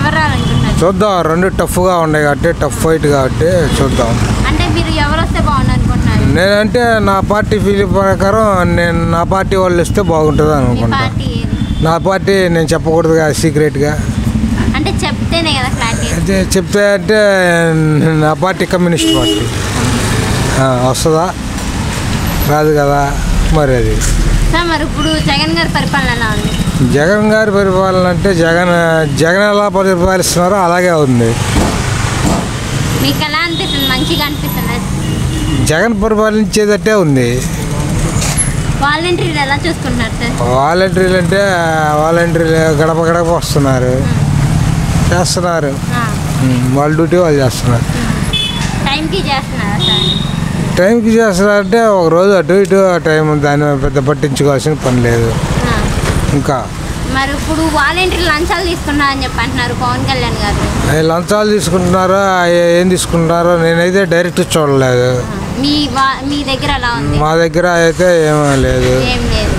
ఎవరు రావాలనుకుంటున్నారు? చూద్దాం, రెండు టఫ్గా ఉన్నాయి కాబట్టి, టఫ్ ఫైట్ కాబట్టి చూద్దాం. అంటే మీరు ఎవరు వస్తే బాగుంది అనుకుంటున్నారు? నేనంటే నా పార్టీ ఫీలింగ్ ప్రకారం నా పార్టీ వాళ్ళు ఇస్తే బాగుంటుంది మీ అనుకుంటా. పార్టీ ఏది? నా పార్టీ నేను చెప్పకూడదు కదా, సీక్రెట్గా. అంటే చెప్తేనే కదా క్లారిటీ. అయితే చెప్తే అంటే నా పార్టీ కమ్యూనిస్ట్ పార్టీ వస్తుందా రాదు కదా మరి. అది సార్ మరి ఇప్పుడు జగన్ గారి పరిపాలన ఎలా ఉంది? జగన్ గారి పరిపాలన అంటే జగన్ ఎలా పరిపాలిస్తున్నారో అలాగే ఉంది. మీకు ఎలా అనిపిస్తుంది? మంచిగా అనిపిస్తుంది? జగన్ పరిపాలించేదట్టే ఉంది. వాలంటీర్లు ఎలా చూసుకుంటున్నారు సార్? వాలంటీర్లు అంటే వాలంటీర్లు గడప గడప వస్తున్నారు, చేస్తున్నారు. వాళ్ళ డ్యూటీ వాళ్ళు చేస్తున్నారు. టైంకి చేస్తున్నారా సార్? టైంకి చేస్తున్నారంటే ఒక రోజు అటు ఇటు టైం, దాన్ని పెద్ద పట్టించుకోవాల్సిన పని లేదు. ఇంకా మరి ఇప్పుడు వాలంటీర్లు లంచాలు తీసుకున్నారని చెప్పి అంటున్నారు పవన్ కళ్యాణ్ గారు. లంచాలు తీసుకుంటున్నారో ఏం తీసుకుంటున్నారో నేనైతే డైరెక్ట్ చూడలేదు. మీ దగ్గర ఎలా ఉంది? మా దగ్గర అయితే ఏమీ లేదు. ఏం లేదు.